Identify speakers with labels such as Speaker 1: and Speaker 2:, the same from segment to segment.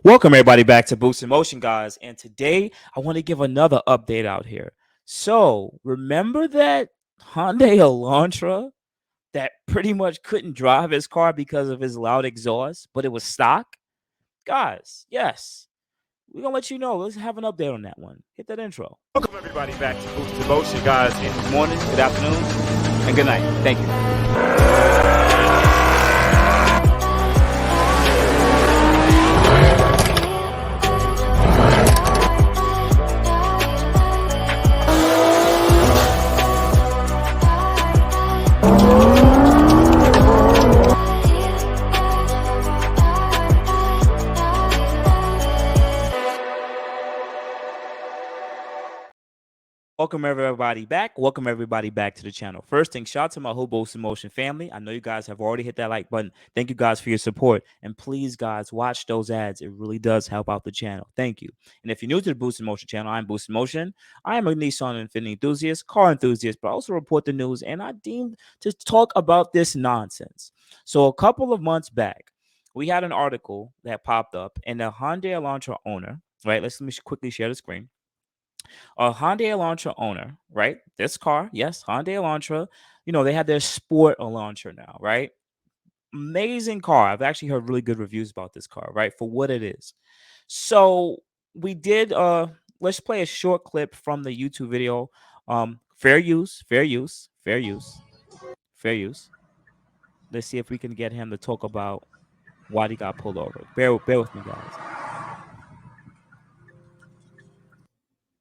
Speaker 1: Welcome everybody back to Boost in Motion, guys. And today I want to give another update out here. So remember that Hyundai Elantra that pretty much couldn't drive his car because of his loud exhaust, but it was stock? Guys, yes. We're gonna let you know. Let's have an update on that one. Hit that intro. Welcome everybody back to Boost in Motion, guys. And good morning, good afternoon, and good night. Thank you. Welcome everybody back. Welcome everybody back to the channel. First thing, shout out to my whole Boost in Motion family. I know you guys have already hit that like button. Thank you guys for your support. And please, guys, watch those ads. It really does help out the channel. Thank you. And if you're new to the Boost in Motion channel, I'm Boost in Motion. I am a Nissan Infiniti enthusiast, car enthusiast, but I also report the news. And I deemed to talk about this nonsense. So a couple of months back, we had an article that popped up, and the Hyundai Elantra owner, right? Let me quickly share the screen. A Hyundai Elantra owner, right? This car, yes, Hyundai Elantra. They have their Sport Elantra now, right? Amazing car. I've actually heard really good reviews about this car, right? For what it is. So we did let's play a short clip from the YouTube video. Fair use, fair use, fair use, fair use. Let's see if we can get him to talk about why he got pulled over. Bear with me, guys.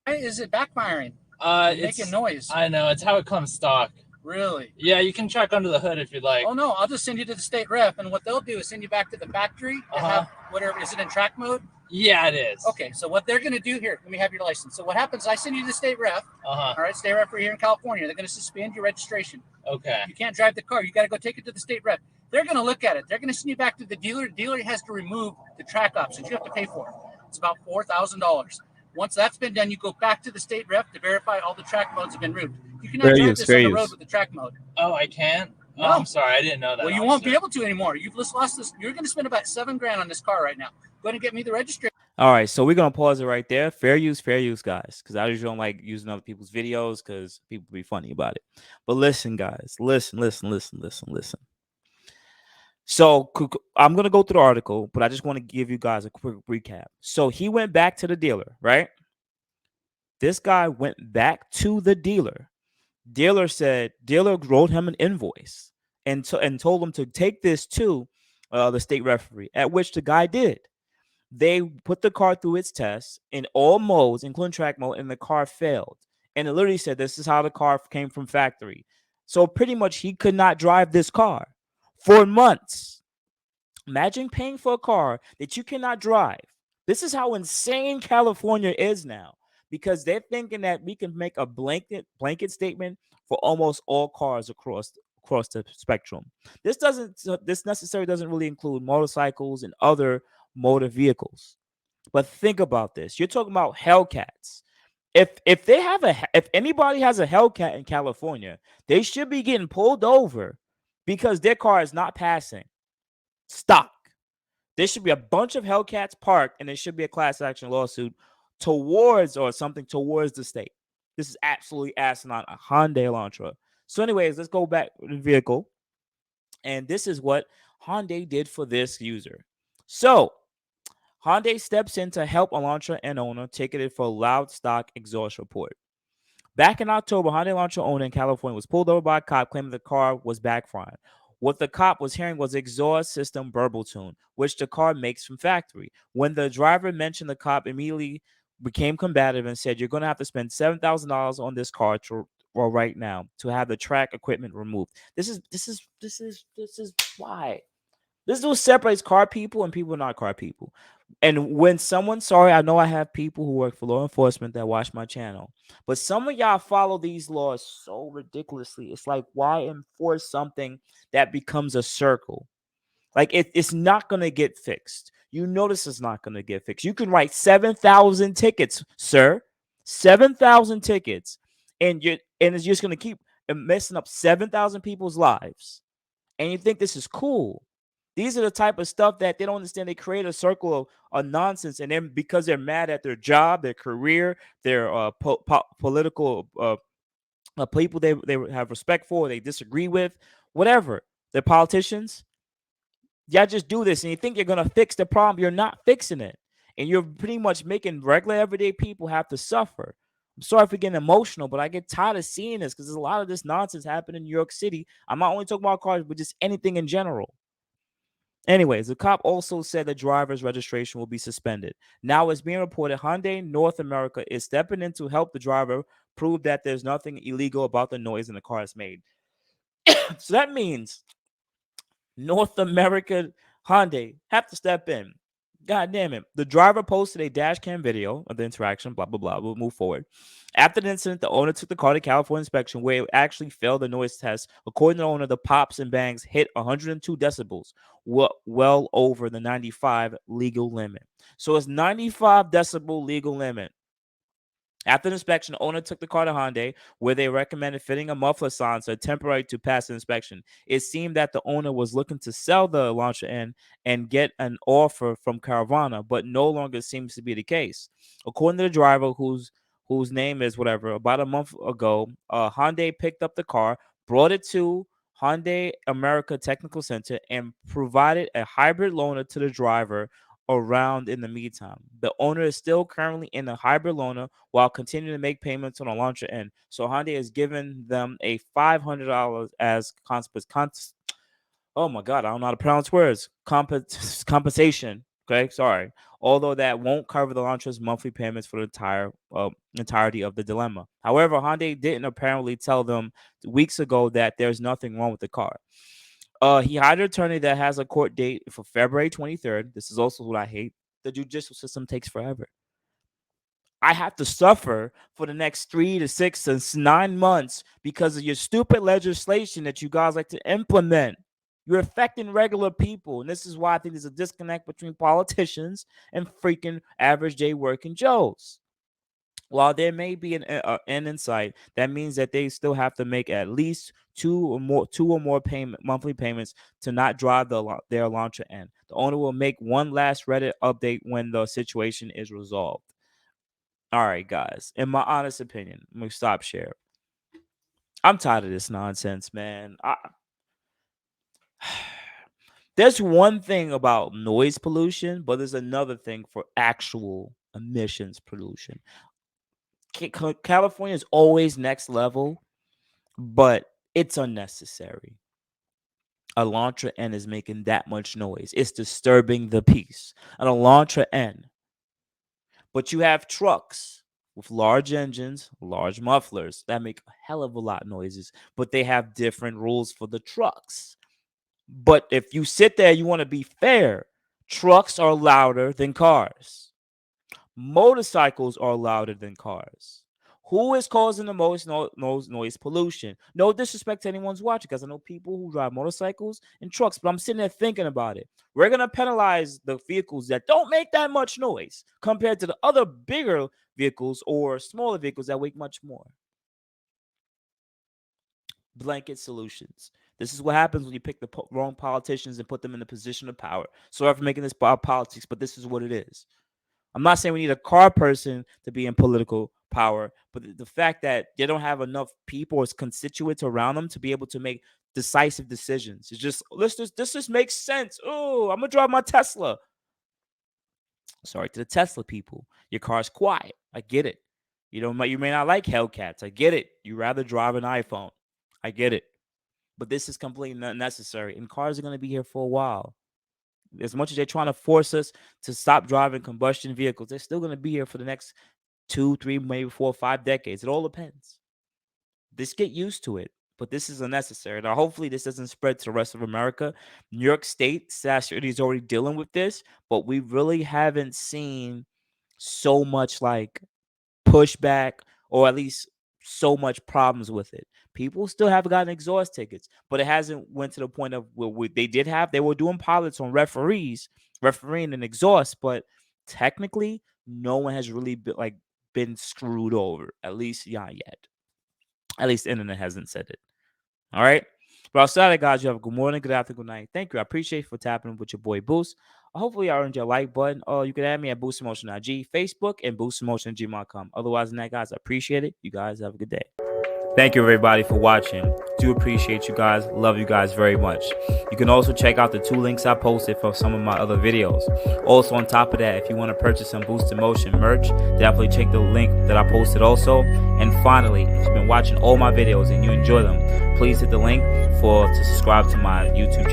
Speaker 2: Why is it backfiring?
Speaker 3: It's
Speaker 2: Making noise.
Speaker 3: I know it's how it comes stock.
Speaker 2: Really?
Speaker 3: Yeah, you can check under the hood if you'd like.
Speaker 2: Oh no, I'll just send you to the state rep, and what they'll do is send you back to the factory and have whatever. Is it in track mode?
Speaker 3: Yeah, it is.
Speaker 2: Okay, so what they're going to do here, let me have your license. So what happens? I send you to the state rep. All right, state rep here in California. They're going to suspend your registration.
Speaker 3: Okay.
Speaker 2: You can't drive the car. You got to go take it to the state rep. They're going to look at it. They're going to send you back to the dealer. The dealer has to remove the track options. You have to pay for it. It's about $4,000. Once that's been done, you go back to the state rep to verify all the track modes have been removed. You cannot drive this on the road with the track mode.
Speaker 3: Oh, I can't?
Speaker 2: No.
Speaker 3: Oh, I'm sorry, I didn't know that.
Speaker 2: Well, you won't be able to anymore. You've just lost this. You're going to spend about $7,000 on this car right now. Go ahead and get me the registration.
Speaker 1: All right, so we're gonna pause it right there. Fair use, guys, because I usually don't like using other people's videos because people be funny about it. But listen, guys, listen. So I'm gonna go through the article, but I just want to give you guys a quick recap. So he went back to the dealer, right? This guy went back to the dealer. Dealer wrote him an invoice and told him to take this to the state referee, at which the guy did. They put the car through its test in all modes, including track mode, and the car failed. And it literally said this is how the car came from factory. So pretty much he could not drive this car for months. Imagine paying for a car that you cannot drive. This is how insane California is now, because they're thinking that we can make a blanket statement for almost all cars across the spectrum. This necessarily doesn't really include motorcycles and other motor vehicles. But think about this. You're talking about Hellcats. If anybody has a Hellcat in California, they should be getting pulled over because their car is not passing stock. There should be a bunch of Hellcats parked, and there should be a class action lawsuit towards the state. This is absolutely asinine. A Hyundai Elantra. So, anyways, let's go back to the vehicle. And this is what Hyundai did for this user. So, Hyundai steps in to help Elantra and owner ticketed for loud stock exhaust report. Back in October, Hyundai Elantra owner in California was pulled over by a cop claiming the car was backfiring. What the cop was hearing was exhaust system burble tune, which the car makes from factory. When the driver mentioned, the cop immediately became combative and said, "You're going to have to spend $7,000 on this car right now to have the track equipment removed." This is why. This is what separates car people and people not car people. And when I know I have people who work for law enforcement that watch my channel, but some of y'all follow these laws so ridiculously. It's like, why enforce something that becomes a circle? Like it's not going to get fixed. You notice it's not going to get fixed. You can write 7,000 tickets, sir, 7,000 tickets, and it's just going to keep messing up 7,000 people's lives. And you think this is cool? These are the type of stuff that they don't understand. They create a circle of nonsense, and then because they're mad at their job, their career, their political people they have respect for, they disagree with, whatever. They're politicians. Y'all just do this, and you think you're gonna fix the problem. You're not fixing it, and you're pretty much making regular everyday people have to suffer. I'm sorry for getting emotional, but I get tired of seeing this because there's a lot of this nonsense happening in New York City. I'm not only talking about cars, but just anything in general. Anyways, the cop also said the driver's registration will be suspended. Now it's being reported Hyundai North America is stepping in to help the driver prove that there's nothing illegal about the noise in the car is made. So that means North America Hyundai have to step in. God damn it. The driver posted a dash cam video of the interaction, blah, blah, blah. We'll move forward. After the incident, the owner took the car to California inspection where it actually failed the noise test. According to the owner, the pops and bangs hit 102 decibels, well over the 95 legal limit. So it's 95 decibel legal limit. After the inspection, the owner took the car to Hyundai, where they recommended fitting a muffler silencer temporary to pass the inspection. It seemed that the owner was looking to sell the launcher and get an offer from Caravana, but no longer seems to be the case. According to the driver, whose name is whatever, about a month ago, Hyundai picked up the car, brought it to Hyundai America Technical Center, and provided a hybrid loaner to the driver around in the meantime. The owner is still currently in a hybrid loaner while continuing to make payments on a launcher end. So Hyundai has given them a $500 as oh my god, I don't know how to pronounce words. Compensation. Okay, sorry. Although that won't cover the launcher's monthly payments for the entirety of the dilemma. However, Hyundai didn't apparently tell them weeks ago that there's nothing wrong with the car. He hired an attorney that has a court date for February 23rd. This is also what I hate. The judicial system takes forever. I have to suffer for the next 3 to 6 to 9 months because of your stupid legislation that you guys like to implement. You're affecting regular people. And this is why I think there's a disconnect between politicians and freaking average day working Joes. While there may be an end in sight, that means that they still have to make at least two or more monthly payments to not drive their launcher end. The owner will make one last Reddit update when the situation is resolved. All right, guys. In my honest opinion, I'm gonna stop share. I'm tired of this nonsense, man. There's one thing about noise pollution, but there's another thing for actual emissions pollution. California is always next level, but it's unnecessary. A Elantra N is making that much noise. It's disturbing the peace. An Elantra N. But you have trucks with large engines, large mufflers that make a hell of a lot of noises, but they have different rules for the trucks. But if you sit there, you want to be fair. Trucks are louder than cars. Motorcycles are louder than cars. Who is causing the most noise pollution? No disrespect to anyone's watching, because I know people who drive motorcycles and trucks, but I'm sitting there thinking about it. We're going to penalize the vehicles that don't make that much noise compared to the other bigger vehicles or smaller vehicles that make much more. Blanket solutions. This is what happens when you pick the wrong politicians and put them in a position of power. Sorry for making this about politics, but this is what it is. I'm not saying we need a car person to be in political power, but the fact that they don't have enough people or constituents around them to be able to make decisive decisions. It's just this just makes sense. Oh, I'm gonna drive my Tesla. Sorry to the Tesla people. Your car's quiet. I get it. You may not like Hellcats. I get it. You rather drive an iPhone. I get it. But this is completely unnecessary. And cars are gonna be here for a while. As much as they're trying to force us to stop driving combustion vehicles, they're still going to be here for the next 2, 3, maybe 4, 5 decades. It all depends. Just get used to it. But this is unnecessary. Now, hopefully, this doesn't spread to the rest of America. New York State City is already dealing with this, but we really haven't seen so much like pushback, or at least so much problems with it. People still have gotten exhaust tickets, but it hasn't went to the point of where they were doing pilots on refereeing an exhaust, but technically no one has really been screwed over, at least not yet. At least the internet hasn't said it. All right. But outside of that, guys, you have a good morning, good afternoon, good night. Thank you. I appreciate you for tapping with your boy Boost. Hopefully, y'all earned your like button. Or you can add me at boostinmotion IG, Facebook, and boostinmotion@gmail.com. Otherwise than that, guys, I appreciate it. You guys have a good day. Thank you, everybody, for watching. Do appreciate you guys. Love you guys very much. You can also check out the 2 links I posted for some of my other videos. Also, on top of that, if you want to purchase some Boost in Motion merch, definitely check the link that I posted also. And finally, if you've been watching all my videos and you enjoy them, please hit the link to subscribe to my YouTube channel.